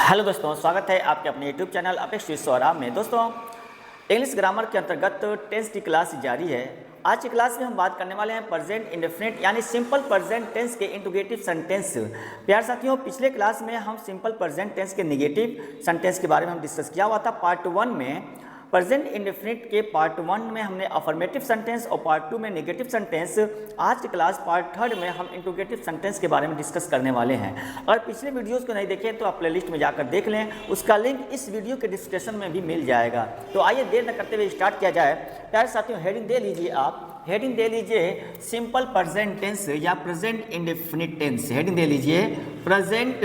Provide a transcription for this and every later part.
Hello दोस्तों, स्वागत है आपके अपने YouTube channel apex with Saurabh में। दोस्तों, इंग्लिश ग्रामर के अंतर्गत टेंस की क्लास जारी है। आज की क्लास में हम बात करने वाले हैं प्रेजेंट इंडेफिनिट यानी सिंपल प्रेजेंट टेंस के इंट्रोगेटिव सेंटेंस। प्यार साथियों, पिछले क्लास में हम सिंपल प्रेजेंट टेंस के नेगेटिव सेंटेंस के बारे में हम डिस्कस किया हुआ था। पार्ट 1 में प्रेजेंट इंडेफिनिट के पार्ट 1 में हमने अफर्मेटिव सेंटेंस और पार्ट 2 में नेगेटिव सेंटेंस। आज की क्लास पार्ट 3 में हम इंट्रोगेटिव सेंटेंस के बारे में डिस्कस करने वाले हैं। अगर पिछले वीडियोस को नहीं देखें तो आप प्लेलिस्ट में जाकर देख लें, उसका लिंक इस वीडियो के डिस्क्रिप्शन में भी मिल जाएगा। तो आइए देर न करते हुए स्टार्ट किया जाए। प्यारे साथियों, हेडिंग दे लीजिए, आप हेडिंग दे लीजिए सिंपल प्रेजेंट टेंस या प्रेजेंट इंडेफिनिट टेंस। हेडिंग दे लीजिए present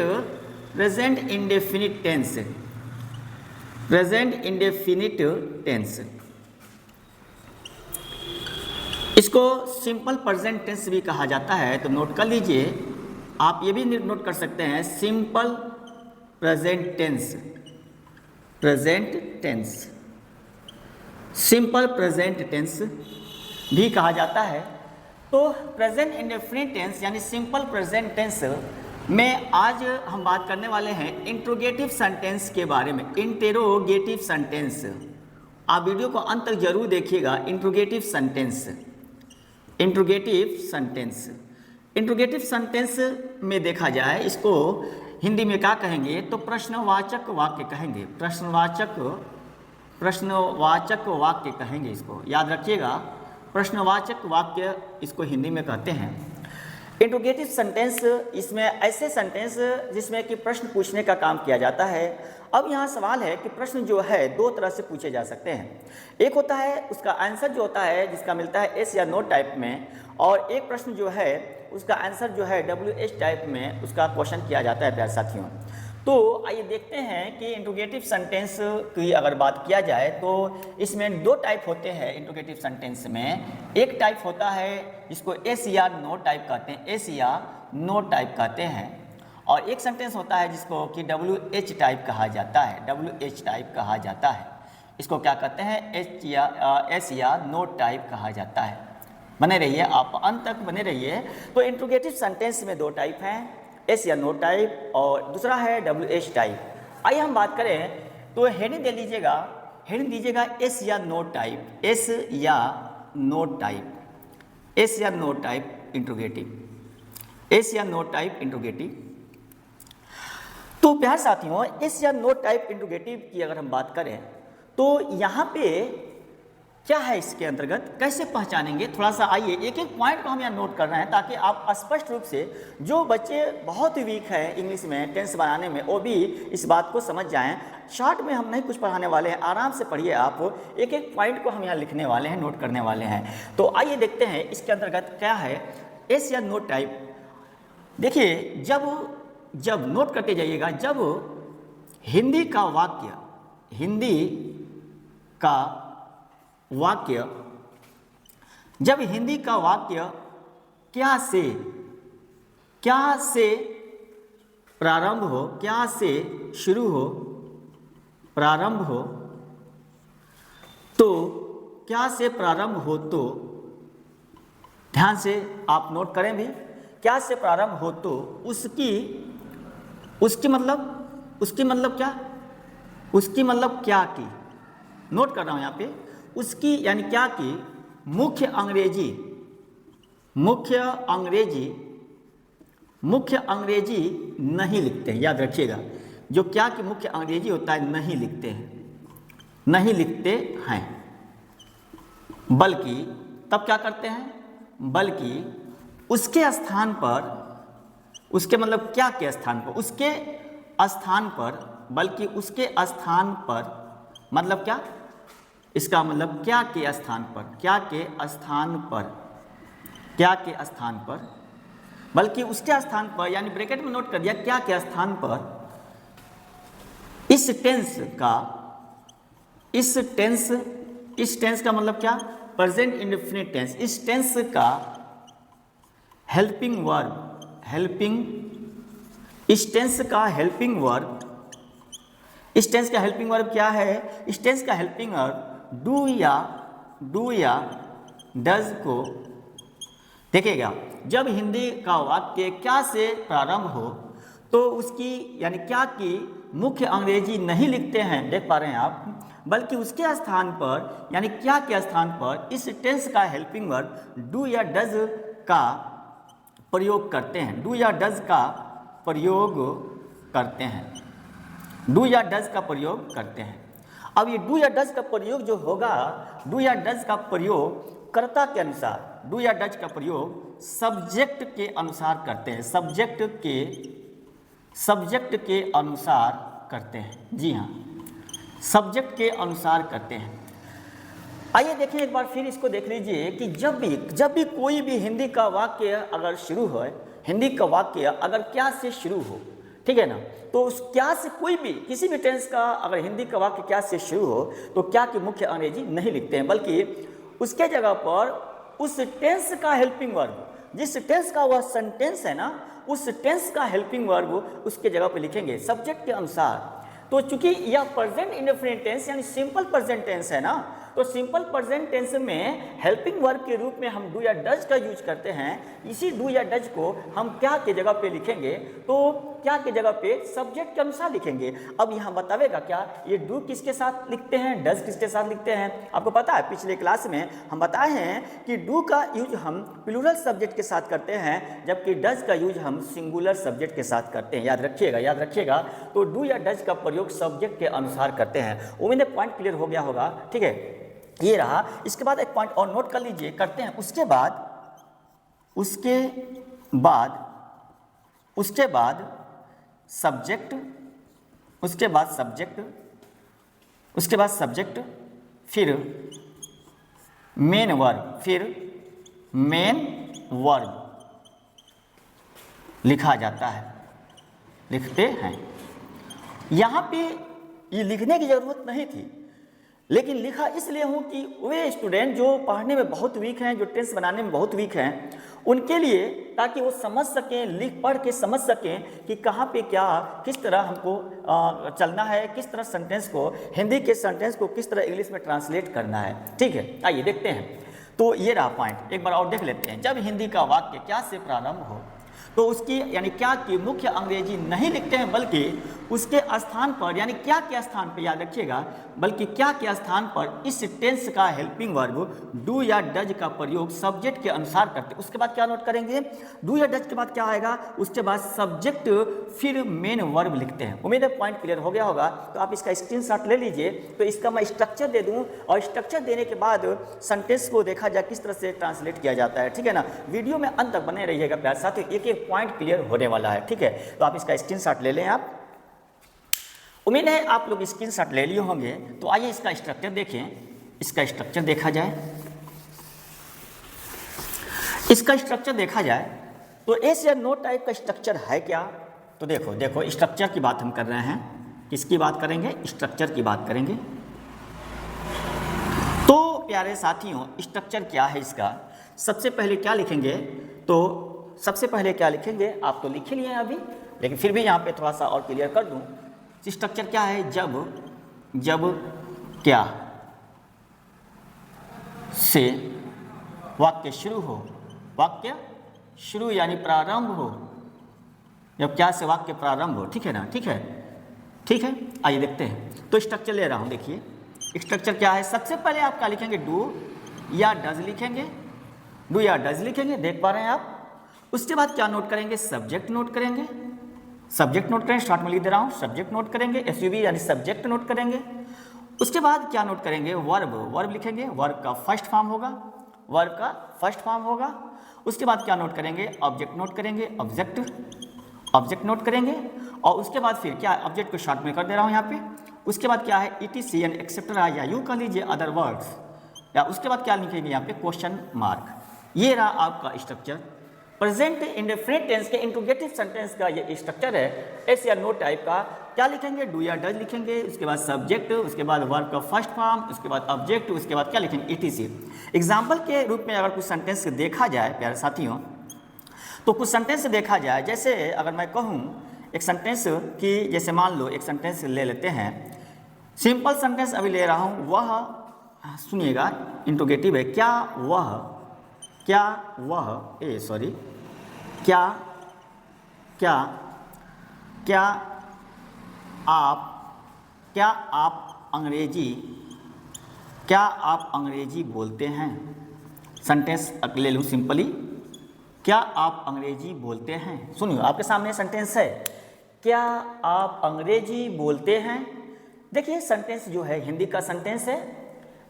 indefinite tense, present indefinite tense. इसको सिंपल प्रेजेंट टेंस भी कहा जाता है, तो नोट कर लीजिए। आप ये भी नोट कर सकते हैं simple present tense, present tense, simple present tense भी कहा जाता है। तो प्रेजेंट इंडेफिनिट टेंस यानी सिंपल प्रेजेंट टेंस में आज हम बात करने वाले हैं इंट्रोगेटिव सेंटेंस के बारे में। इंटेरोगेटिव सेंटेंस, आप वीडियो को अंत तक जरूर देखिएगा। Interrogative sentence, interrogative sentence, interrogative sentence में देखा जाए इसको हिंदी में क्या कहेंगे तो प्रश्नवाचक वाक्य कहेंगे। प्रश्नवाचक वाक्य कहेंगे, इसको याद रखिएगा। प्रश्नवाचक वाक्य इसको हिंदी में कहते हैं। इंट्रोगेटिव सेंटेंस, इसमें ऐसे सेंटेंस जिसमें कि प्रश्न पूछने का काम किया जाता है। अब यहाँ सवाल है कि प्रश्न जो है दो तरह से पूछे जा सकते हैं। एक होता है उसका आंसर जो होता है जिसका मिलता है एस या नो टाइप में, और एक प्रश्न जो है उसका आंसर जो है WH टाइप में उसका क्वेश्चन किया जाता है। प्यारे साथियों, तो आइए देखते हैं कि इंट्रोगेटिव सेंटेंस की अगर बात किया जाए तो इसमें दो टाइप होते हैं। इंट्रोगेटिव सेंटेंस में एक टाइप होता है जिसको एस या नो टाइप कहते हैं, एस या नो टाइप कहते हैं, और एक सेंटेंस होता है जिसको कि WH टाइप कहा जाता है, WH टाइप कहा जाता है। इसको क्या कहते हैं, एस या नो टाइप कहा जाता है। बने रहिए, आप अंत तक बने रहिए। तो इंट्रोगेटिव सेंटेंस में दो टाइप हैं, एस या नो टाइप, और दूसरा है WH टाइप। आइए हम बात करें तो हेडिंग दे लीजिएगा, हेडिंग दीजिएगा एस या नो टाइप, एस या नो टाइप, एस या नो टाइप इंट्रोगेटिव, एस या नो टाइप इंट्रोगेटिव। तो प्यारे साथियों, एस या नो टाइप इंट्रोगेटिव की अगर हम बात करें तो यहाँ पे क्या है, इसके अंतर्गत कैसे पहचानेंगे, थोड़ा सा आइए एक एक पॉइंट को हम यहाँ नोट कर रहे हैं ताकि आप स्पष्ट रूप से, जो बच्चे बहुत ही वीक हैं इंग्लिश में टेंस बनाने में, वो भी इस बात को समझ जाएं। शॉर्ट में हम नहीं कुछ पढ़ाने वाले हैं, आराम से पढ़िए आप। एक एक पॉइंट को हम यहाँ लिखने वाले हैं, नोट करने वाले हैं। तो आइए देखते हैं इसके अंतर्गत क्या है एस या नो टाइप। देखिए, जब नोट करते जाइएगा, जब हिंदी का वाक्य, हिंदी का वाक्य, जब हिंदी का वाक्य क्या से प्रारंभ हो, क्या से शुरू हो, प्रारंभ हो, तो क्या से प्रारंभ हो, तो ध्यान से आप नोट करें भी, क्या से प्रारंभ हो तो उसकी मतलब क्या, उसकी मतलब क्या की, नोट कर रहा हूं यहाँ पे, उसकी यानी क्या की मुख्य अंग्रेजी नहीं लिखते हैं। याद रखिएगा, जो क्या की मुख्य अंग्रेजी होता है नहीं लिखते हैं, बल्कि तब क्या करते हैं, बल्कि उसके स्थान पर, उसके मतलब क्या के स्थान पर, उसके स्थान पर, बल्कि उसके स्थान पर, मतलब क्या, इसका मतलब क्या के स्थान पर, क्या के स्थान पर, क्या के स्थान पर, बल्कि उसके स्थान पर, यानी ब्रैकेट में नोट कर दिया क्या के स्थान पर। इस टेंस का मतलब क्या, प्रेजेंट इंडेफिनिट टेंस। इस टेंस का हेल्पिंग वर्ब, इस टेंस का हेल्पिंग वर्ब, इस टेंस का हेल्पिंग वर्ब क्या है, इस टेंस का हेल्पिंग वर्ब डू या डज को देखिएगा। जब हिंदी का वाक्य क्या से प्रारंभ हो तो उसकी यानी क्या कि मुख्य अंग्रेजी नहीं लिखते हैं, देख पा रहे हैं आप, बल्कि उसके स्थान पर यानी क्या के स्थान पर इस टेंस का हेल्पिंग वर्ब डू या डज का प्रयोग करते हैं, डू या डज का प्रयोग करते हैं, डू या डज का प्रयोग करते हैं। अब ये डू या डज का प्रयोग जो होगा, डू या डज का प्रयोग कर्ता के अनुसार, डू या डज का प्रयोग सब्जेक्ट के अनुसार करते हैं, सब्जेक्ट के अनुसार करते हैं। जी हाँ, सब्जेक्ट के अनुसार करते हैं। आइए देखें एक बार फिर इसको देख लीजिए कि जब भी कोई भी हिंदी का वाक्य अगर शुरू हो, हिंदी का वाक्य अगर क्या से शुरू हो, ठीक है ना, तो उस क्या से कोई भी किसी भी टेंस का अगर हिंदी का वाक्य क्या से शुरू हो तो क्या की मुख्य अंग्रेजी नहीं लिखते हैं, बल्कि उसके जगह पर उस टेंस का हेल्पिंग वर्ब, जिस टेंस का वह सेंटेंस है ना, उस टेंस का हेल्पिंग वर्ब उसके जगह पे लिखेंगे सब्जेक्ट के अनुसार। तो चूंकि यह प्रेजेंट इंडेफिनिट टेंस यानी सिंपल प्रेजेंट टेंस है ना, तो सिंपल प्रेजेंट टेंस में हेल्पिंग वर्ब के रूप में हम डू या डज का यूज करते हैं। इसी डू या डज को हम क्या के जगह पे लिखेंगे, तो क्या के जगह पे सब्जेक्ट के अनुसार लिखेंगे। अब यहाँ बतावेगा क्या ये डू किसके साथ लिखते हैं, डज किसके साथ लिखते हैं। आपको पता है पिछले क्लास में हम बताए हैं कि डू का यूज हम प्लूरल सब्जेक्ट के साथ करते हैं, जबकि डज का यूज हम सिंगुलर सब्जेक्ट के साथ करते हैं। याद रखिएगा। तो डू या डज का प्रयोग सब्जेक्ट के अनुसार करते हैं। उम्मीद है पॉइंट क्लियर हो गया होगा, ठीक है। ये रहा। इसके बाद एक पॉइंट और नोट कर लीजिए, करते हैं। उसके बाद सब्जेक्ट, फिर मेन वर्ब लिखा जाता है, लिखते हैं। यहाँ पे ये लिखने की जरूरत नहीं थी, लेकिन लिखा इसलिए हूँ कि वे स्टूडेंट जो पढ़ने में बहुत वीक हैं, जो टेंस बनाने में बहुत वीक हैं, उनके लिए, ताकि वो समझ सकें, पढ़ के समझ सकें कि कहाँ पे क्या, किस तरह हमको चलना है, किस तरह सेंटेंस को, हिंदी के सेंटेंस को किस तरह इंग्लिश में ट्रांसलेट करना है। ठीक है, आइए देखते हैं। तो ये रहा पॉइंट, एक बार और देख लेते हैं। जब हिंदी का वाक्य क्या से प्रारंभ हो तो उसकी यानी क्या की मुख्य अंग्रेजी नहीं लिखते हैं, बल्कि उसके स्थान पर, यानी क्या के स्थान पर, याद रखिएगा, बल्कि क्या के स्थान पर इस टेंस का हेल्पिंग वर्ब डू या डज का प्रयोग सब्जेक्ट के अनुसार करते हैं। उसके बाद क्या नोट करेंगे, डू या डज के बाद क्या आएगा, उसके बाद सब्जेक्ट फिर मेन वर्ब लिखते हैं। उम्मीद है पॉइंट क्लियर हो गया होगा। तो आप इसका स्क्रीनशॉट ले लीजिए। तो इसका मैं स्ट्रक्चर दे दूँ, और स्ट्रक्चर देने के बाद सेंटेंस को देखा जाए किस तरह से ट्रांसलेट किया जाता है। ठीक है ना, वीडियो में अंत तक बने रहिएगा प्यार साथ, एक एक पॉइंट क्लियर होने वाला है। ठीक है, तो आप इसका स्क्रीनशॉट ले लें। आप उम्मीद है आप लोग स्क्रीनशॉट ले लिए होंगे। तो आइए इसका स्ट्रक्चर देखें। इसका स्ट्रक्चर देखा जाए, इसका स्ट्रक्चर देखा जाए तो एस या नो टाइप का स्ट्रक्चर है क्या। तो देखो स्ट्रक्चर की बात हम कर रहे हैं। किसकी बात करेंगे, स्ट्रक्चर की बात करेंगे। तो प्यारे साथियों, स्ट्रक्चर क्या है इसका, सबसे पहले क्या लिखेंगे, तो सबसे पहले क्या लिखेंगे, आप तो लिख ही लिए हैं अभी, लेकिन फिर भी यहाँ पे थोड़ा सा और क्लियर कर दूँ। स्ट्रक्चर क्या है, जब क्या से वाक्य शुरू हो, वाक्य शुरू यानी प्रारंभ हो, जब क्या से वाक्य प्रारंभ हो। ठीक है ना, ठीक है। आइए देखते हैं। तो स्ट्रक्चर ले रहा हूँ, देखिए स्ट्रक्चर क्या है। सबसे पहले आप क्या लिखेंगे, डू या डज लिखेंगे, डू या डज लिखेंगे, देख पा रहे हैं आप। उसके बाद क्या नोट करेंगे, सब्जेक्ट नोट करेंगे, स्टार्ट में लिख दे रहा हूँ, सब्जेक्ट नोट करेंगे, एसयूवी यानी सब्जेक्ट नोट करेंगे। उसके बाद क्या नोट करेंगे, वर्ब लिखेंगे, वर्ब का फर्स्ट फॉर्म होगा, उसके बाद क्या नोट करेंगे, ऑब्जेक्ट नोट करेंगे, ऑब्जेक्ट नोट करेंगे। और उसके बाद फिर क्या, ऑब्जेक्ट को शॉर्ट में कर दे रहा हूँ यहाँ पे। उसके बाद क्या है, ETC यानी एक्सेप्टरा, या यूँ कर लीजिए अदर वर्ड्स, या उसके बाद क्या लिखेंगे यहाँ पे, क्वेश्चन मार्क। ये रहा आपका स्ट्रक्चर। प्रेजेंट इंडेफिनिट टेंस के इंट्रोगेटिव सेंटेंस का ये स्ट्रक्चर है। एस या नो टाइप का क्या लिखेंगे, डू या डज लिखेंगे, उसके बाद सब्जेक्ट, उसके बाद वर्ब का फर्स्ट फॉर्म, उसके बाद ऑब्जेक्ट, उसके बाद क्या लिखेंगे, ETC। एग्जाम्पल के रूप में अगर कुछ सेंटेंस देखा जाए प्यारे साथियों, तो कुछ सेंटेंस देखा जाए, जैसे अगर मैं कहूँ एक सेंटेंस की, जैसे मान लो एक सेंटेंस ले लेते हैं, सिंपल सेंटेंस अभी ले रहा हूँ, वह, सुनिएगा इंट्रोगेटिव है, क्या क्या आप अंग्रेजी बोलते हैं? सेंटेंस ले लूँ सिंपली, क्या आप अंग्रेजी बोलते हैं? सुनिए, आपके सामने सेंटेंस है, क्या आप अंग्रेजी बोलते हैं। देखिए सेंटेंस जो है हिंदी का सेंटेंस है,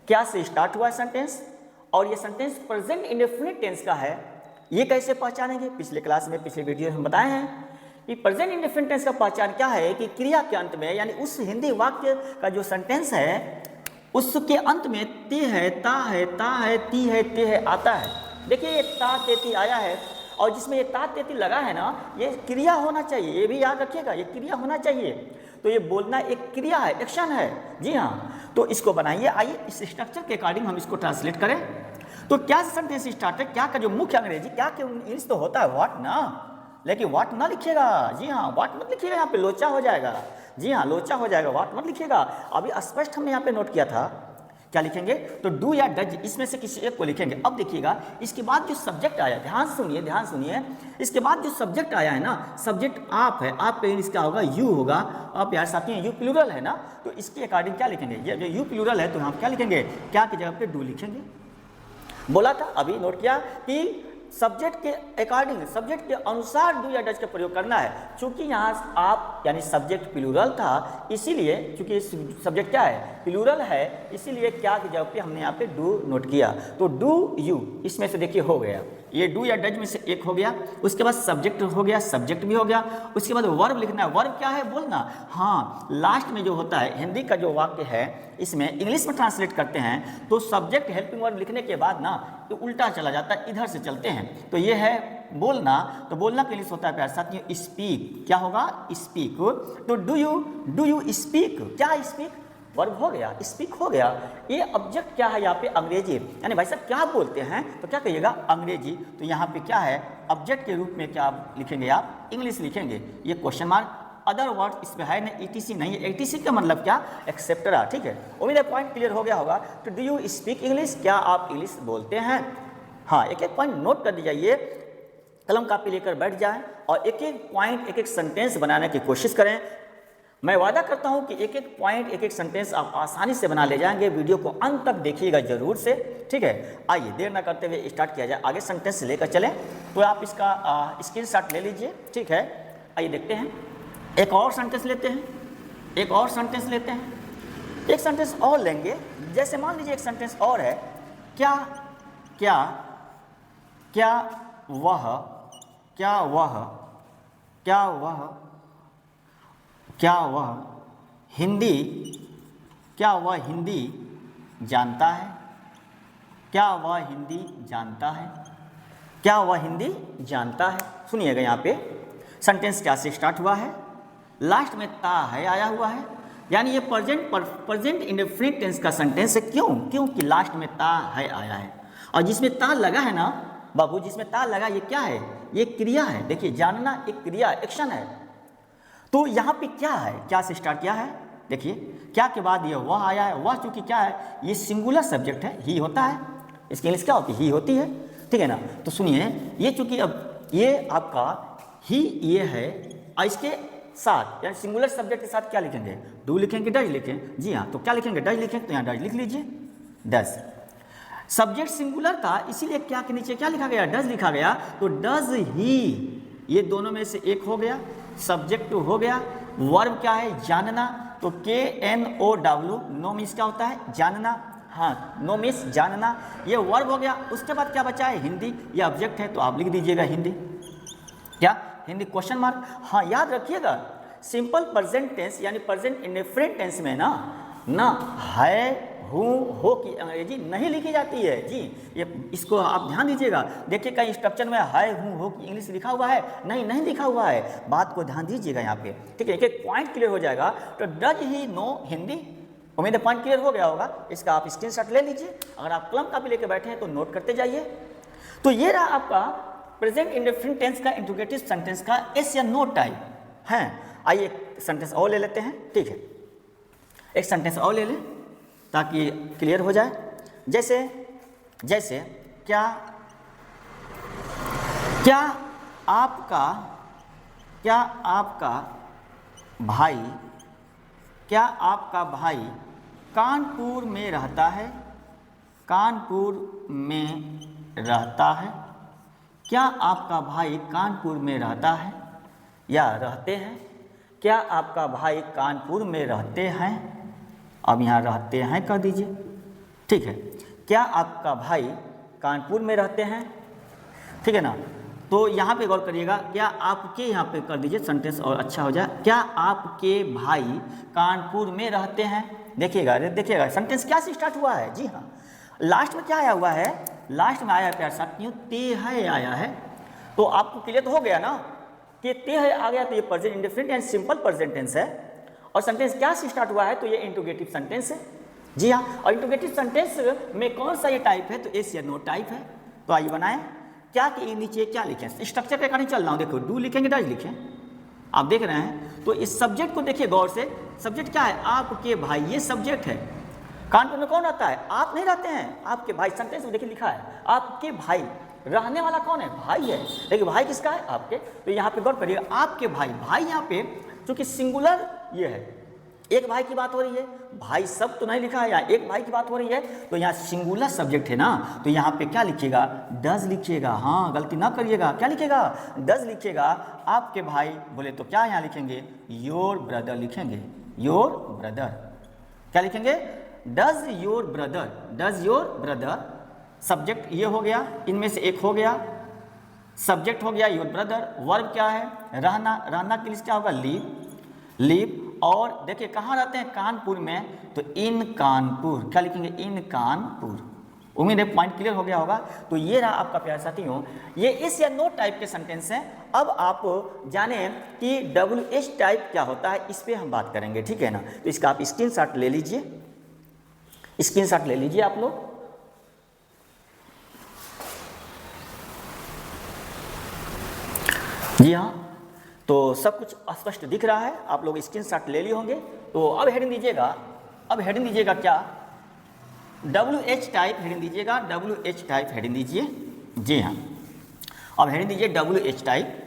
क्या से स्टार्ट हुआ है सेंटेंस, और ये सेंटेंस प्रेजेंट इंडेफिनिट टेंस का है। ये कैसे पहचानेंगे? पिछले क्लास में, पिछले वीडियो में हम बताए हैं कि प्रेजेंट इंडेफिनिट टेंस का पहचान क्या है कि क्रिया के अंत में, यानी उस हिंदी वाक्य का जो सेंटेंस है उसके अंत में ते है, ता है, ता है, ती है, ते है आता है। देखिए ये ता तेती आया है, और जिसमें ये ता तेती लगा है ना, ये क्रिया होना चाहिए, ये भी याद रखिएगा, ये क्रिया होना चाहिए। तो ये बोलना एक क्रिया है, एक्शन है। जी हाँ, तो इसको बनाइए। आइए इस स्ट्रक्चर के अकॉर्डिंग हम इसको ट्रांसलेट करें। तो क्या सेंटेंस स्टार्ट है, क्या का जो मुख्य अंग्रेजी, क्या के इंग्लिश तो होता है व्हाट ना, लेकिन व्हाट ना लिखिएगा। जी हाँ, व्हाट मत लिखिएगा, यहाँ पे लोचा हो जाएगा। जी हाँ, लोचा हो जाएगा, व्हाट मत लिखिएगा। अभी स्पष्ट हमने यहाँ पे नोट किया था, क्या लिखेंगे? तो डू या डज, इसमें से किसी एक को लिखेंगे। अब देखिएगा इसके बाद जो सब्जेक्ट आया, ध्यान सुनिए, इसके बाद जो सब्जेक्ट आया है ना, सब्जेक्ट आप है, आप पे इंग्लिश क्या होगा? यू होगा। अब यार साथी यू प्लूरल है ना, तो इसके अकॉर्डिंग क्या लिखेंगे? ये जो यू प्लूरल है तो हम क्या लिखेंगे? क्या की जगह पे डू लिखेंगे। बोला था, अभी नोट किया कि सब्जेक्ट के अकॉर्डिंग, सब्जेक्ट के अनुसार डू या डज का प्रयोग करना है। चूंकि यहाँ आप यानी सब्जेक्ट प्लूरल था, इसीलिए चूंकि सब्जेक्ट क्या है? प्लूरल है, इसीलिए क्या की जगह पे हमने यहाँ पे डू नोट किया। तो डू यू, इसमें से देखिए हो गया, ये डू या डज में से एक हो गया। उसके बाद सब्जेक्ट हो गया, सब्जेक्ट भी हो गया। उसके बाद वर्ब लिखना है। वर्ब क्या है? बोलना। हाँ, लास्ट में जो होता है, हिंदी का जो वाक्य है इसमें इंग्लिश में ट्रांसलेट करते हैं तो सब्जेक्ट हेल्पिंग वर्ब लिखने के बाद ना तो उल्टा चला जाता है, इधर से चलते हैं। तो ये है बोलना, तो बोलना के इंग्लिश होता है प्यार साथियों स्पीक। क्या होगा? स्पीक। तो डू यू स्पीक, क्या स्पीक? वर्ब हो गया, स्पीक हो गया। ये ऑब्जेक्ट क्या है यहाँ पे? अंग्रेजी, यानी भाई साहब क्या बोलते हैं, तो क्या कहिएगा? अंग्रेजी। तो यहाँ पे क्या है? ऑब्जेक्ट के रूप में क्या लिखेंगे आप? इंग्लिश लिखेंगे। ये क्वेश्चन मार्क, अदर वर्ड इसमें है ना, ईटीसी नहीं है। ईटीसी का मतलब क्या? एक्सेप्टरा। ठीक है, उम्मीद है पॉइंट क्लियर हो गया होगा। तो डू यू स्पीक इंग्लिश, क्या आप इंग्लिश बोलते हैं? हाँ, एक एक पॉइंट नोट कर दीजिए, कलम कापी लेकर बैठ जाएं और एक एक पॉइंट, एक एक सेंटेंस बनाने की कोशिश करें। मैं वादा करता हूं कि एक एक पॉइंट, एक एक सेंटेंस आप आसानी से बना ले जाएंगे। वीडियो को अंत तक देखिएगा जरूर से, ठीक है। आइए देर ना करते हुए स्टार्ट किया जाए, आगे सेंटेंस लेकर चलें। तो आप इसका स्क्रीनशॉट ले लीजिए, ठीक है। आइए देखते हैं, एक और सेंटेंस लेते हैं, एक और सेंटेंस लेते हैं, एक सेंटेंस और लेंगे। जैसे मान लीजिए एक सेंटेंस और है, क्या क्या क्या वह क्या वह क्या वह क्या वह हिंदी क्या वह हिंदी जानता है? क्या वह हिंदी जानता है? क्या वह हिंदी जानता है? सुनिएगा, यहाँ पे सेंटेंस क्या से स्टार्ट हुआ है? लास्ट में ता है आया हुआ है, यानी ये प्रेजेंट इंडेफिनिट टेंस का सेंटेंस है। क्योंकि लास्ट में ता है आया है, और जिसमें ता लगा है ना बाबू, जिसमें ता लगा, ये क्या है? ये क्रिया है। देखिए, जानना एक क्रिया, एक्शन है। तो यहाँ पे क्या है? क्या से स्टार्ट किया है? देखिए, क्या के बाद ये वह आया है। वह चूंकि क्या है? ये सिंगुलर सब्जेक्ट है, ही होता है। इसकी इंग्लिश क्या होती है? ही होती है, ठीक है ना। तो सुनिए, ये चूंकि अब ये आपका ही ये है, और इसके साथ यानी सिंगुलर सब्जेक्ट के साथ क्या लिखेंगे? डू लिखेंगे, डज लिखें? जी हाँ, तो क्या लिखेंगे? डज लिखें। तो यहाँ डज लिख लीजिए, डज। सब्जेक्ट सिंगुलर था, इसीलिए क्या के नीचे क्या लिखा गया? डज लिखा गया। तो डज ही, ये दोनों में से एक हो गया, सब्जेक्ट हो गया। वर्ब क्या है? जानना। तो KNOW, नो मीन्स क्या होता है? जानना। हाँ, नो मीन्स जानना, ये वर्ब हो गया। उसके बाद क्या बचा है? हिंदी, ये ऑब्जेक्ट है, तो आप लिख दीजिएगा हिंदी। क्या? Hindi question mark. हाँ, याद रखिएगा, सिंपल प्रेजेंट टेंस यानी प्रेजेंट इंडेफिनिट टेंस में ना है, हूँ, हो की अंग्रेजी नहीं लिखी जाती है। जी, ये इसको आप ध्यान दीजिएगा। देखिए कहीं स्ट्रक्चर में है, हूँ, हो की इंग्लिश लिखा हुआ है? नहीं लिखा हुआ है। बात को ध्यान दीजिएगा यहाँ पे, ठीक है। एक एक पॉइंट क्लियर हो जाएगा। तो डज ही नो हिंदी, उम्मीद है पॉइंट क्लियर हो गया होगा। इसका आप स्क्रीनशॉट ले लीजिए। अगर आप कलम कापी लेके बैठे हैं तो नोट करते जाइए। तो ये रहा आपका प्रेजेंट इंडेफिनिट टेंस का इंट्रोगेटिव सेंटेंस का एस या नो टाइप है। आइए एक सेंटेंस और ले लेते हैं, ठीक है। एक सेंटेंस और ले लें ताकि क्लियर हो जाए। जैसे क्या आपका भाई, क्या आपका भाई कानपुर में रहता है? कानपुर में रहता है। क्या आपका भाई कानपुर में रहता है या रहते हैं? क्या आपका भाई कानपुर में रहते हैं? अब यहाँ रहते हैं कर दीजिए, ठीक है। क्या आपका भाई कानपुर में रहते हैं, ठीक है ना। तो यहाँ पे गौर करिएगा, क्या आपके यहाँ पे कर दीजिए, सेंटेंस और अच्छा हो जाए। क्या आपके भाई कानपुर में रहते हैं? देखिएगा देखिएगा सेंटेंस क्या से स्टार्ट हुआ है। जी हाँ, लास्ट में क्या आया हुआ है? लास्ट में आया है प्यारे साथियों, ते है आया है। तो आपको क्लियर तो हो गया ना कि ते है आ गया, तो ये present indefinite and simple present tense है। और सेंटेंस क्या से स्टार्ट हुआ है? तो ये इंट्रोगेटिव सेंटेंस है। जी हाँ, और इंट्रोगेटिव सेंटेंस में कौन सा ये टाइप है? तो एस या नो टाइप है। तो आइए बनाएं। क्या कि नीचे क्या लिखें? स्ट्रक्चर के अकॉर्डिंग चल रहा हूँ। देखो, डू लिखेंगे, डज लिखें, आप देख रहे हैं। तो इस सब्जेक्ट को देखिए गौर से। सब्जेक्ट क्या है? आपके भाई, ये सब्जेक्ट है। कानपुर में कौन रहता है? आप नहीं रहते हैं, आपके भाई। सेंटेंस में देखिए लिखा है आपके भाई, रहने वाला कौन है? भाई है। लेकिन भाई किसका है? आपके। तो यहाँ पे गौर करिए, आपके भाई। भाई यहाँ पे चूंकि सिंगुलर ये है, एक भाई की बात हो रही है, भाई सब तो नहीं लिखा है, यहाँ एक भाई की बात हो रही है। तो यहाँ सिंगुलर सब्जेक्ट है ना, तो यहाँ पे क्या लिखिएगा? डज लिखिएगा। हाँ, गलती ना करिएगा, क्या लिखिएगा? डज लिखिएगा। आपके भाई बोले तो क्या यहाँ लिखेंगे? योर ब्रदर लिखेंगे। योर ब्रदर क्या लिखेंगे? Does your brother. Does your brother. Subject ये हो गया, इनमें से एक हो गया, सब्जेक्ट हो गया योर ब्रदर। वर्ब क्या है? रहना। रहना के लिए क्या होगा? लीव। लीव। और देखिए कहाँ रहते हैं? कानपुर में, तो इन कानपुर। क्या लिखेंगे? इन कानपुर। उम्मीद है पॉइंट क्लियर हो गया होगा। तो ये रहा आपका प्यारे साथियों, ये इस या नो टाइप के सेंटेंस हैं। अब आप जाने कि WH टाइप क्या होता है, इस पर हम बात करेंगे, ठीक है ना। तो इसका आप स्क्रीनशॉट ले लीजिए, स्क्रीनशॉट ले लीजिए आप लोग। जी हाँ, तो सब कुछ स्पष्ट दिख रहा है, आप लोग स्क्रीनशॉट ले लिए होंगे। तो अब हेडिंग दीजिएगा। अब हेडिंग दीजिएगा क्या? WH टाइप हेडिंग दीजिएगा। WH टाइप हेडिंग दीजिए। जी हाँ, अब हेडिंग दीजिए WH टाइप।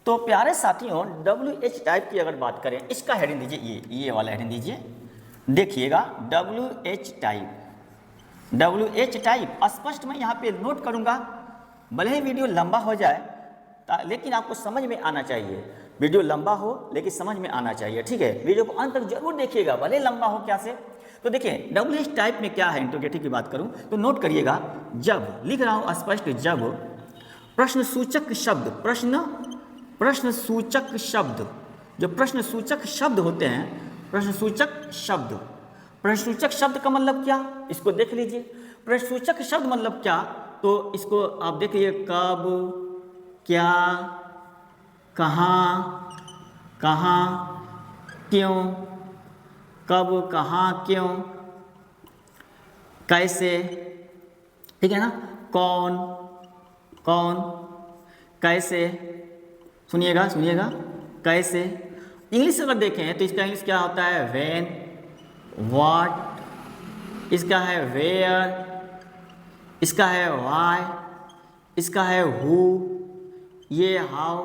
तो प्यारे साथियों, WH टाइप की अगर बात करें, इसका हेडिंग दीजिए, ये वाला हेडिंग दीजिए। देखिएगा WH टाइप। WH टाइप स्पष्ट मैं यहाँ पे नोट करूँगा, भले ही वीडियो लंबा हो जाए, लेकिन आपको समझ में आना चाहिए। वीडियो लंबा हो लेकिन समझ में आना चाहिए, ठीक है। वीडियो को अंत तक जरूर देखिएगा, भले लंबा हो क्या से। तो देखिए WH टाइप में क्या है, इंट्रोगेटिव की बात करूं तो नोट करिएगा। जब लिख रहा हूं स्पष्ट, जब प्रश्नसूचक शब्द, प्रश्नसूचक शब्द, जो प्रश्नसूचक शब्द होते हैं, प्रश्नसूचक शब्द। प्रश्नसूचक शब्द का मतलब क्या, इसको देख लीजिए। प्रश्नसूचक शब्द मतलब क्या, तो इसको आप देखिए, कब, क्या, कहाँ, क्यों, कब, कहाँ, क्यों, कैसे, ठीक है ना। कौन, कैसे, सुनिएगा, कैसे। इंग्लिश अगर देखें तो इसका इंग्लिश क्या होता है? व्हेन, व्हाट, इसका है वेयर, इसका है व्हाई, इसका है हु, ये हाउ।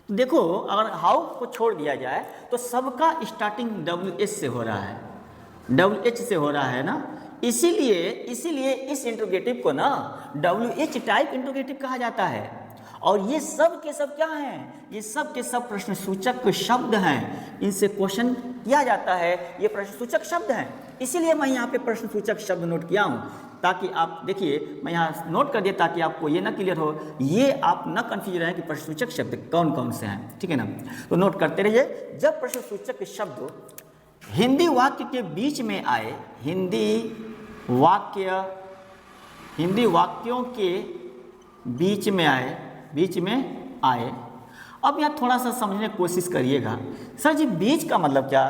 तो देखो अगर हाउ को छोड़ दिया जाए तो सबका स्टार्टिंग WH से हो रहा है, WH से हो रहा है ना। इसीलिए इस इंट्रोगेटिव को ना WH टाइप इंट्रोगेटिव कहा जाता है। और ये सब के सब क्या हैं? ये सब के सब प्रश्नसूचक शब्द हैं, इनसे क्वेश्चन किया जाता है, ये प्रश्नसूचक शब्द हैं। इसीलिए मैं यहाँ पे प्रश्नसूचक शब्द नोट किया हूँ, ताकि आप देखिए, मैं यहाँ नोट कर दिया ताकि आपको ये ना क्लियर हो, ये आप ना कंफ्यूज रहे कि प्रश्नसूचक शब्द कौन कौन से हैं, ठीक है ना। तो नोट करते रहिए। जब प्रश्नसूचक शब्द हिंदी वाक्य के बीच में आए, हिंदी वाक्यों के बीच में आए। अब यहाँ थोड़ा सा समझने की कोशिश करिएगा। सर जी बीच का मतलब क्या?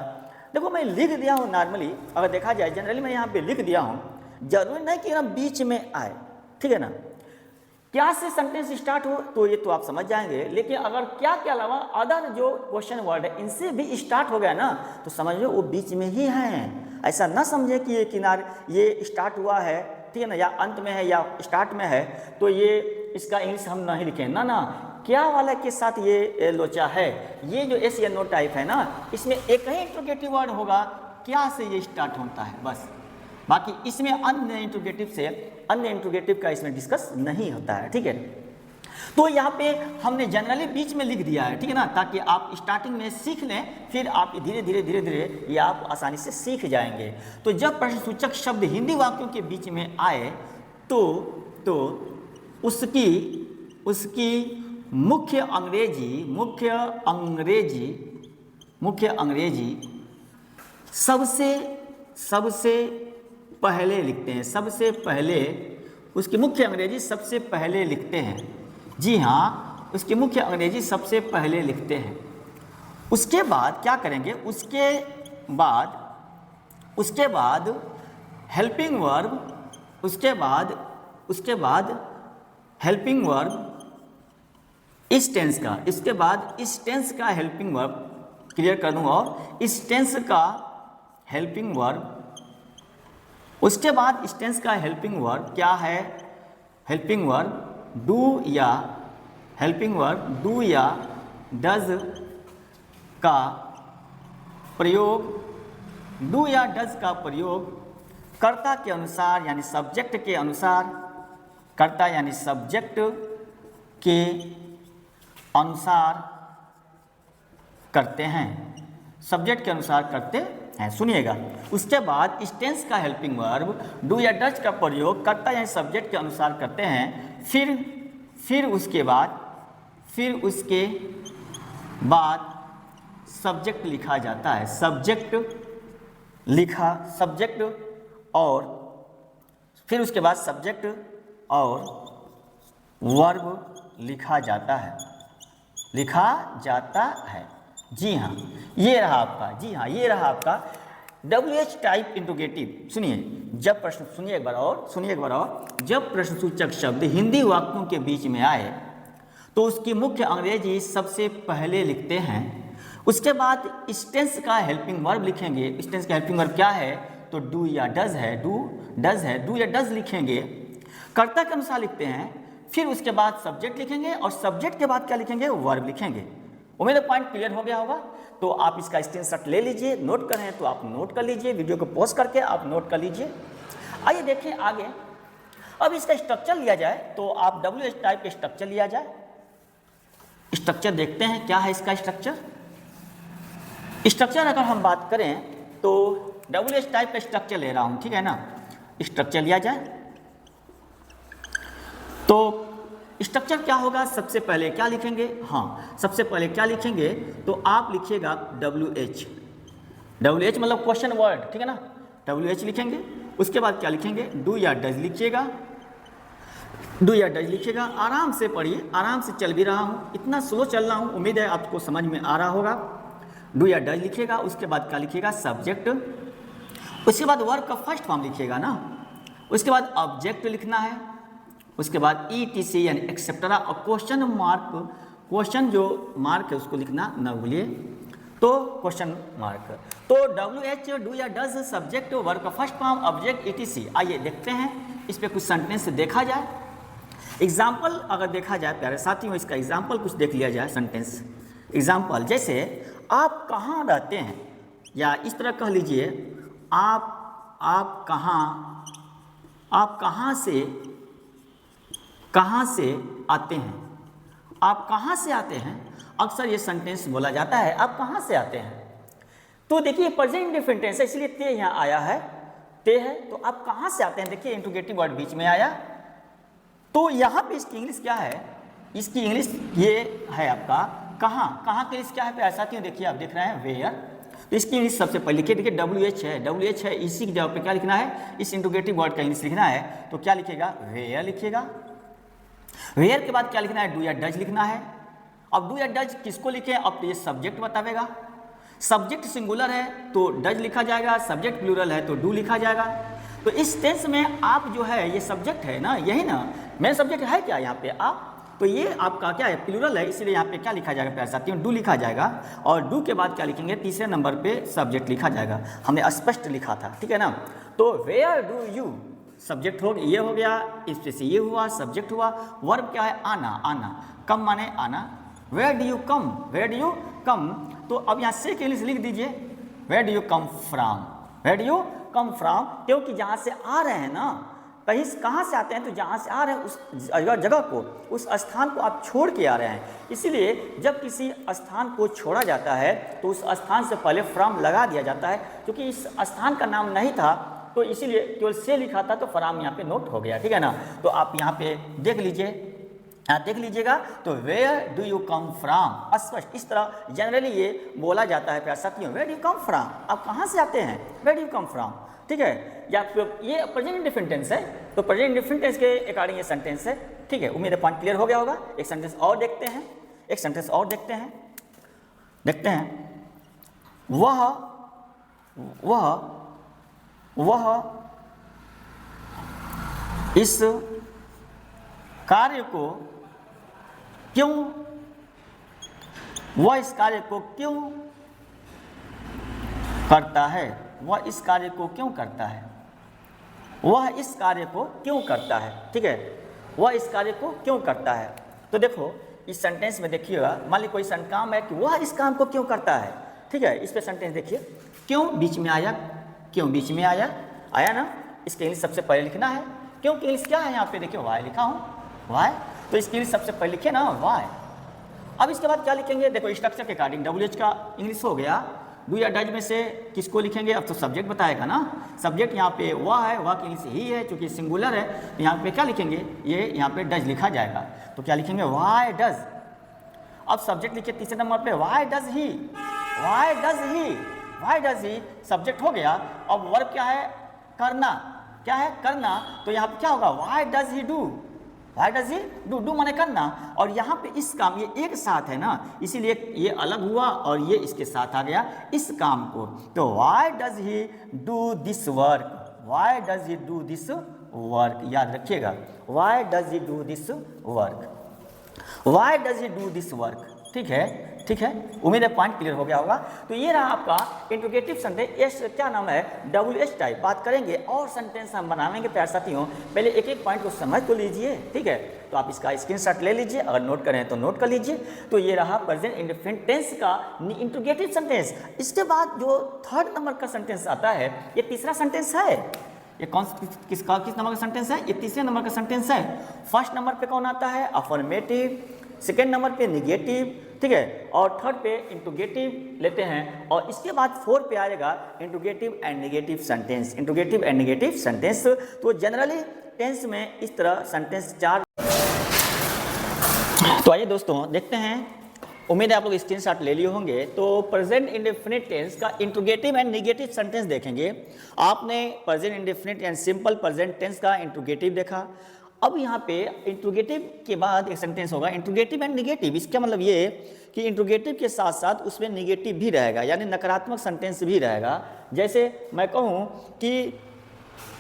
देखो मैं लिख दिया हूँ, नॉर्मली अगर देखा जाए, जनरली मैं यहाँ पे लिख दिया हूँ, जरूरी नहीं कि ना बीच में आए, ठीक है ना। क्या से सेंटेंस स्टार्ट हो तो ये तो आप समझ जाएंगे, लेकिन अगर क्या के अलावा अदर जो क्वेश्चन वर्ड है इनसे भी स्टार्ट हो गया ना, तो समझ लो वो बीच में ही हैं। ऐसा ना समझे कि ये किनारे, ये स्टार्ट हुआ है, ठीक है ना, या अंत में है या स्टार्ट में है, तो ये इसका इंग्लिश हम नहीं लिखें ना। क्या वाला के साथ ये लोचा है, ये जो एस या नो टाइप है ना, इसमें एक ही इंट्रोगेटिव वर्ड होगा, क्या से ये स्टार्ट होता है बस, बाकी इसमें अन्य इंट्रोगेटिव का इसमें डिस्कस नहीं होता है, ठीक है। तो यहाँ पे हमने जनरली बीच में लिख दिया है, ठीक है ना, ताकि आप स्टार्टिंग में सीख लें, फिर आप धीरे धीरे ये आप आसानी से सीख जाएंगे। तो जब प्रश्नसूचक शब्द हिंदी वाक्यों के बीच में आए तो उसकी मुख्य अंग्रेजी सबसे पहले लिखते हैं, उसकी मुख्य अंग्रेजी सबसे पहले लिखते हैं। जी हाँ, उसकी मुख्य अंग्रेजी सबसे पहले लिखते हैं। उसके बाद क्या करेंगे, उसके बाद हेल्पिंग वर्ब, उसके बाद हेल्पिंग वर्ब इस टेंस का, इसके बाद इस टेंस का हेल्पिंग वर्ब क्लियर कर दूँ, और इस टेंस का हेल्पिंग वर्ब, उसके बाद इस टेंस का हेल्पिंग वर्ब क्या है, हेल्पिंग वर्ब डू या डज का प्रयोग कर्ता के अनुसार यानी सब्जेक्ट के अनुसार, कर्ता यानी सब्जेक्ट के अनुसार करते हैं, सब्जेक्ट के अनुसार करते हैं। सुनिएगा, उसके बाद इस टेंस का हेल्पिंग वर्ब डू या डज का प्रयोग कर्ता यानी सब्जेक्ट के अनुसार करते हैं। फिर उसके बाद सब्जेक्ट लिखा जाता है, सब्जेक्ट और फिर उसके बाद सब्जेक्ट और वर्ब लिखा जाता है। जी हाँ, ये रहा आपका WH टाइप इंट्रोगेटिव। सुनिए, जब प्रश्न सुनिए एक बार और, जब प्रश्नसूचक शब्द हिंदी वाक्यों के बीच में आए तो उसकी मुख्य अंग्रेजी सबसे पहले लिखते हैं। उसके बाद इस टेंस का हेल्पिंग वर्ब लिखेंगे। इस टेंस का हेल्पिंग वर्ब क्या है, तो डू या डज है, डू या डज लिखेंगे, कर्ता के अनुसार लिखते हैं। फिर उसके बाद सब्जेक्ट लिखेंगे, और सब्जेक्ट के बाद क्या लिखेंगे, वर्ब लिखेंगे। उम्मीद है पॉइंट क्लियर हो गया होगा। तो आप इसका स्क्रीनशॉट ले लीजिए, नोट कर रहे हैं तो आप नोट कर लीजिए, वीडियो को पॉज करके आप नोट कर लीजिए। आइए देखें आगे, अब इसका स्ट्रक्चर लिया जाए तो आप WH टाइप का स्ट्रक्चर लिया जाए। स्ट्रक्चर देखते हैं क्या है इसका स्ट्रक्चर अगर हम बात करें तो WH टाइप का स्ट्रक्चर ले रहा हूं, ठीक है ना। स्ट्रक्चर लिया जाए तो स्ट्रक्चर क्या होगा, सबसे पहले क्या लिखेंगे, सबसे पहले क्या लिखेंगे, तो आप लिखिएगा WH मतलब क्वेश्चन वर्ड, ठीक है ना, WH लिखेंगे। उसके बाद क्या लिखेंगे, डू या डज लिखिएगा। आराम से पढ़िए, आराम से चल भी रहा हूँ, इतना स्लो चल रहा हूँ, उम्मीद है आपको समझ में आ रहा होगा। डू या डज लिखिएगा। उसके बाद क्या लिखिएगा, सब्जेक्ट। उसके बाद वर्ब का फर्स्ट फॉर्म लिखिएगा ना। उसके बाद ऑब्जेक्ट लिखना है। उसके बाद ETC यानी एक्सेप्टरा, और क्वेश्चन जो मार्क है उसको लिखना ना भूलिए, तो क्वेश्चन मार्क। तो WH डू या डज, सब्जेक्ट, वर्ब का फर्स्ट फॉर्म, ऑब्जेक्ट, ETC। आइए देखते हैं इस पे कुछ सेंटेंस देखा जाए। एग्जाम्पल अगर देखा जाए प्यारे साथियों, इसका एग्जाम्पल कुछ देख लिया जाए। सेंटेंस एग्जाम्पल जैसे आप कहाँ रहते हैं, या इस तरह कह लीजिए आप कहाँ से आते हैं, आप कहाँ से आते हैं। अक्सर ये सेंटेंस बोला जाता है, आप कहाँ से आते हैं। तो देखिए प्रेजेंट इंडेफिनिट टेंस है, इसलिए ते यहाँ आया है, ते है, तो आप कहाँ से आते हैं। देखिए इंट्रोगेटिव वर्ड बीच में आया, तो यहाँ पे इसकी इंग्लिश क्या है, इसकी इंग्लिश ये है आपका कहाँ की इंग्लिश क्या है प्यारे साथियों, देखिए आप देख रहे हैं वेयर। तो इसकी इंग्लिश सबसे पहले लिखिए, देखिए WH है, इसी की जगह पे क्या लिखना है, इस इंट्रोगेटिव वर्ड का इंग्लिश लिखना है, तो क्या लिखिएगा, वेयर लिखिएगा। वेयर के बाद क्या लिखना है, डू या डज लिखना है। अब डू या डज किसको लिखें, अब ये सब्जेक्ट बतावेगा। सब्जेक्ट सिंगुलर है तो डज लिखा जाएगा, सब्जेक्ट प्लूरल है तो डू लिखा जाएगा। तो इस टेंस में आप जो है, ये सब्जेक्ट है ना, यही ना मेन सब्जेक्ट है क्या यहाँ पे आप, तो ये आपका क्या है, प्लूरल है, इसलिए यहाँ पे क्या लिखा जाएगा प्यारे साथियों, डू लिखा जाएगा। और डू के बाद क्या लिखेंगे, तीसरे नंबर पे सब्जेक्ट लिखा जाएगा, हमने स्पष्ट लिखा था, ठीक है ना। तो वेयर डू यू सब्जेक्ट हो ये हो गया, इस पे से ये हुआ, सब्जेक्ट हुआ। वर्ब क्या है? आना, आना। कम माने आना। Where do you come? Where do you come? तो अब यहाँ से के इंग्लिश लिख दीजिए, where do you come from? Where do you come from? क्योंकि जहाँ से आ रहे हैं ना, कहीं कहाँ से आते हैं, तो जहाँ से आ रहे हैं उस जगह को, उस स्थान को आप छोड़ के आ रहे हैं। इसीलिए जब किसी स्थान को छोड़ा जाता है तो उस स्थान से पहले फ्रॉम लगा दिया जाता है। क्योंकि इस स्थान का नाम नहीं था तो इसीलिए केवल से लिखा था, तो फ्रॉम यहाँ पे नोट हो गया, ठीक है ना। तो आप यहाँ पे देख लीजिए, देख लीजिएगा। तो where do you come from, स्पष्ट इस तरह जनरली ये बोला जाता है प्यार साथियों, where do you come from, आप कहाँ से आते हैं, where do you come from, ठीक है। या ये प्रेजेंट इंडेफिनिट टेंस है, तो प्रेजेंट इंडेफिनिट टेंस के अकॉर्डिंग ये सेंटेंस है, ठीक है। उम्मीद है पॉइंट क्लियर हो गया होगा। एक सेंटेंस और देखते हैं, एक सेंटेंस और देखते हैं, देखते हैं। वह इस कार्य को क्यों, वह इस कार्य को क्यों करता है, वह इस कार्य को क्यों करता है, वह इस कार्य को क्यों करता है, ठीक है। वह इस कार्य को क्यों करता है। तो देखो इस सेंटेंस में देखिएगा, मान ली कोई काम है कि वह इस काम को क्यों करता है, ठीक है। इस पे सेंटेंस देखिए, क्यों बीच में आया, क्यों बीच में आया, आया ना। इसके इंग्लिश सबसे पहले लिखना है, क्यों की इंग्लिश क्या है, यहाँ पे देखिए वाई लिखा हूँ, वाई। तो इसके इंग्लिश सबसे पहले लिखे ना वाई। अब इसके बाद क्या लिखेंगे, देखो स्ट्रक्चर के अकॉर्डिंग WH का इंग्लिश हो गया। डू या डज में से किसको लिखेंगे, अब तो सब्जेक्ट बताएगा ना। सब्जेक्ट यहाँ पे वह है, वह की इंग्लिश ही है, क्योंकि सिंगुलर है। तो यहाँ पे क्या लिखेंगे, ये यहाँ पे डज लिखा जाएगा। तो क्या लिखेंगे, वाई डज। अब सब्जेक्ट लिखिए तीसरे नंबर पे, why does he, why does he, why does he subject हो गया। अब वर्ब क्या है, करना, क्या है, करना। तो यहाँ पे क्या होगा, why does he do, why does he do, do माने करना। और यहाँ पे इस काम, ये एक साथ है ना, इसीलिए ये अलग हुआ और ये इसके साथ आ गया इस काम को। तो why does he do this work, why does he do this work, याद रखिएगा, why does he do this work, why does he do this work, ठीक है, ठीक है। उम्मीद है पॉइंट क्लियर हो गया होगा। तो ये रहा आपका इंट्रोगेटिव सेंटेंस, क्या नाम है, WH टाइप। बात करेंगे और सेंटेंस हम बनावेंगे प्यार साथियों, पहले एक एक पॉइंट को समझ तो लीजिए, ठीक है। तो आप इसका स्क्रीनशॉट ले लीजिए, अगर नोट करें तो नोट कर लीजिए। तो ये रहा प्रेजेंट इंडेफिनिट टेंस का इंट्रोगेटिव सेंटेंस। इसके बाद जो थर्ड नंबर का सेंटेंस आता है, ये तीसरा सेंटेंस है। ये किस नंबर का सेंटेंस है, ये तीसरे नंबर का सेंटेंस है। फर्स्ट नंबर पे कौन आता है, अफर्मेटिव, सेकेंड नंबर पे निगेटिव, ठीक है, और थर्ड पे इंट्रोगेटिव लेते हैं। और इसके बाद फोर्थ पे आएगा interrogative and negative sentence, interrogative and negative sentence. तो जनरली टेंस में इस तरह सेंटेंस 4। तो आइए दोस्तों देखते हैं, उम्मीद है आप लोग स्क्रीनशॉट ले लिए होंगे। तो प्रेजेंट इंडेफिनिट टेंस का इंट्रोगेटिव एंड नेगेटिव सेंटेंस देखेंगे। आपने present indefinite and simple present tense का इंट्रोगेटिव देखा। अब यहाँ पे इंट्रोगेटिव के बाद एक सेंटेंस होगा इंट्रोगेटिव एंड नेगेटिव। इसका मतलब ये कि इंट्रोगेटिव के साथ साथ उसमें नेगेटिव भी रहेगा, यानी नकारात्मक सेंटेंस भी रहेगा। जैसे मैं कहूँ कि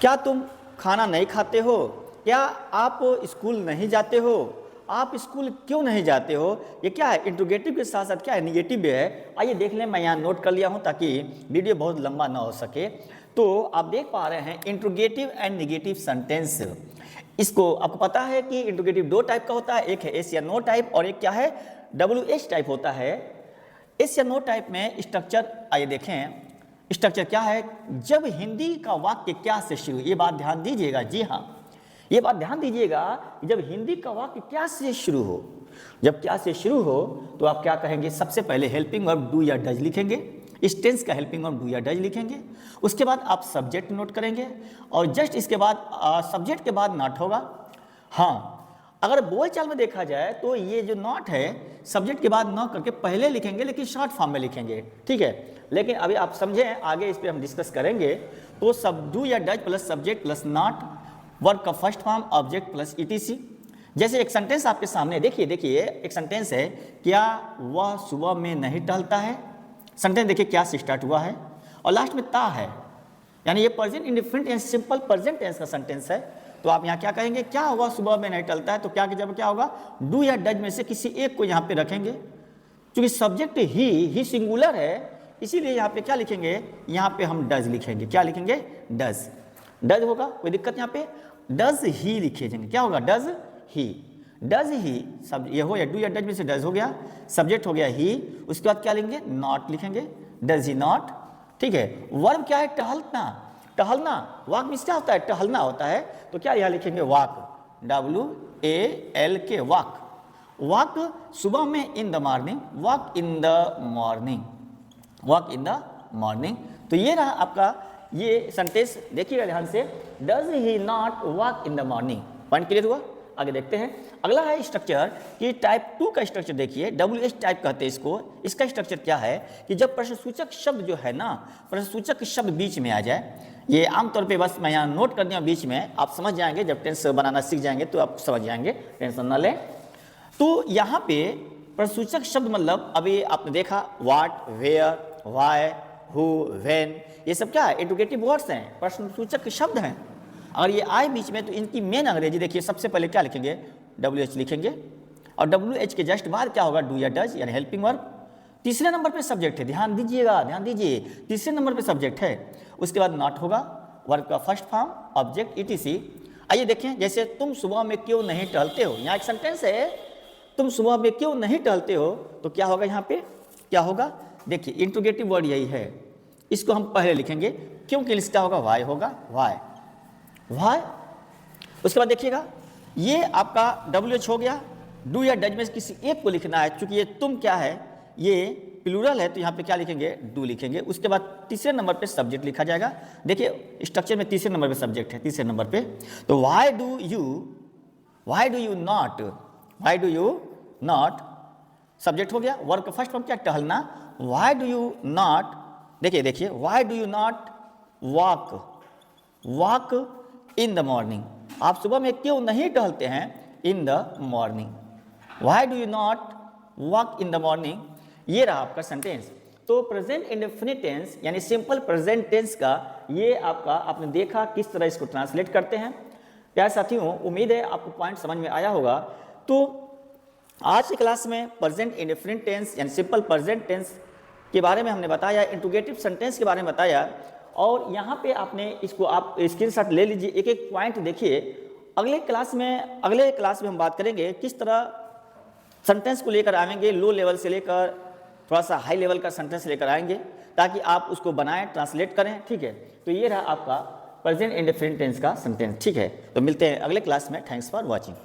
क्या तुम खाना नहीं खाते हो, क्या आप स्कूल नहीं जाते हो, आप स्कूल क्यों नहीं जाते हो, ये क्या है, इंट्रोगेटिव के साथ साथ क्या है, नेगेटिव भी है। आइए देख लें, मैं यहाँ नोट कर लिया हूँ ताकि वीडियो बहुत लंबा ना हो सके। तो आप देख पा रहे हैं इंट्रोगेटिव एंड नेगेटिव सेंटेंस। इसको आपको पता है कि इंट्रोगेटिव दो टाइप का होता है, एक है एस या नो टाइप और एक क्या है, WH टाइप होता है। एस या नो टाइप में स्ट्रक्चर आइए देखें, स्ट्रक्चर क्या है, जब हिंदी का वाक्य क्या से शुरू, ये बात ध्यान दीजिएगा, जी हाँ ये बात ध्यान दीजिएगा, जब हिंदी का वाक्य क्या से शुरू हो, जब क्या से शुरू हो तो आप क्या कहेंगे, सबसे पहले हेल्पिंग वर्ब डू या डज लिखेंगे, इस टेंस का हेल्पिंग वर्ब डू या डज लिखेंगे। उसके बाद आप सब्जेक्ट नोट करेंगे और जस्ट इसके बाद सब्जेक्ट के बाद नॉट होगा। हाँ, अगर बोलचाल में देखा जाए तो ये जो नॉट है सब्जेक्ट के बाद न करके पहले लिखेंगे, लेकिन शॉर्ट फॉर्म में लिखेंगे, ठीक है। लेकिन अभी आप समझें, आगे इस पर हम डिस्कस करेंगे। तो सब डू या does plus subject plus not, verb का first form object plus ETC। जैसे एक सेंटेंस आपके सामने देखिए एक सेंटेंस है, क्या वह सुबह में नहीं टहलता है। सेंटेंस देखिए क्या से स्टार्ट हुआ है और लास्ट में ता है, यानी ये present indefinite and simple present tense का सेंटेंस है। तो आप यहाँ क्या कहेंगे, क्या हुआ सुबह में नहीं टलता है, तो क्या की जब क्या होगा, डू या डज में से किसी एक को यहाँ पे रखेंगे। क्योंकि सब्जेक्ट ही सिंगुलर है, इसीलिए यहाँ पे क्या लिखेंगे, यहाँ पे हम डज लिखेंगे, क्या लिखेंगे, डज। डज होगा, कोई दिक्कत यहाँ पे? डज ही लिखे जाएंगे, क्या होगा? Does he. डज ही सब ये हो या डू या डज में से डज हो गया, सब्जेक्ट हो गया ही, उसके बाद क्या लिखेंगे? नॉट लिखेंगे, डज ही नॉट। ठीक है, वर्ब क्या है? टहलना। टहलना वॉक मीन्स क्या होता है? टहलना होता है, तो क्या यहाँ लिखेंगे? Walk, WALK walk. वॉक सुबह में in the morning, walk in the morning, walk in the morning. तो ये रहा आपका ये सेंटेंस, देखिएगा ध्यान से, does he not walk in the morning. Point clear हुआ? आगे देखते हैं। अगला है स्ट्रक्चर कि टाइप 2 का स्ट्रक्चर देखिए, WH टाइप कहते हैं इसको। इसका स्ट्रक्चर क्या है कि जब प्रश्नसूचक शब्द जो है ना, प्रश्नसूचक शब्द बीच में आ जाए, ये आमतौर पे बस मैं यहाँ नोट कर दिया बीच में, आप समझ जाएंगे जब टेंस बनाना सीख जाएंगे तो आप समझ जाएंगे, टेंशन ना लें। तो यहाँ पे प्रश्नसूचक शब्द मतलब अभी आपने देखा what, where, why, who, when, ये सब क्या है? इंट्रोगेटिव वर्ड्स हैं, प्रश्नसूचक शब्द हैं। अगर ये आए बीच में तो इनकी मेन अंग्रेजी देखिए, सबसे पहले क्या लिखेंगे? WH लिखेंगे, और WH के जस्ट बाद क्या होगा? डू या डज यानी हेल्पिंग वर्ब। तीसरे नंबर पे सब्जेक्ट है, ध्यान दीजिएगा, ध्यान दीजिए, तीसरे नंबर पे सब्जेक्ट है। उसके बाद नॉट होगा, वर्ब का फर्स्ट फॉर्म, ऑब्जेक्ट ETC। आइए देखें, जैसे तुम सुबह में क्यों नहीं टहलते हो, यहाँ एक सेंटेंस है, तुम सुबह में क्यों नहीं टहलते हो, तो क्या होगा यहाँ पे? क्या होगा? देखिए इंट्रोगेटिव वर्ड यही है, इसको हम पहले लिखेंगे, क्योंकि क्या होगा? वाई होगा, वाई, वाई। उसके बाद देखिएगा ये आपका WH हो गया, डू या डज में किसी एक को लिखना है, क्योंकि ये तुम क्या है? ये प्लूरल है, तो यहाँ पे क्या लिखेंगे? डू लिखेंगे। उसके बाद तीसरे नंबर पे सब्जेक्ट लिखा जाएगा। देखिए स्ट्रक्चर में तीसरे नंबर पे सब्जेक्ट है, तीसरे नंबर पे, तो why do you not, why do you not, subject हो गया। वर्ब का फर्स्ट फॉर्म क्या? टहलना। वाई डू यू नॉट, देखिए why do you not walk in the morning, आप सुबह में क्यों नहीं टहलते हैं? In the morning. Why do you not walk in the morning, ये रहा आपका सेंटेंस। तो प्रेजेंट इंडेफिनिट टेंस यानी सिंपल प्रेजेंट टेंस का ये आपका आपने देखा किस तरह इसको ट्रांसलेट करते हैं। प्यारे साथियों, उम्मीद है आपको पॉइंट समझ में आया होगा। तो आज की क्लास में प्रेजेंट इंडेफिनिट टेंस यानी सिंपल प्रेजेंट टेंस के बारे में हमने बताया, इंट्रोगेटिव सेंटेंस के बारे में बताया, और यहाँ पे आपने इसको आप स्क्रीनशॉट ले लीजिए, एक एक पॉइंट देखिए। अगले क्लास में हम बात करेंगे किस तरह सेंटेंस को लेकर आएंगे, लो लेवल से लेकर थोड़ा सा हाई लेवल का सेंटेंस लेकर आएंगे, ताकि आप उसको बनाएं, ट्रांसलेट करें। ठीक है, तो ये रहा आपका प्रेजेंट इंडेफिनिट टेंस का सेंटेंस। ठीक है, तो मिलते हैं अगले क्लास में। Thanks for watching.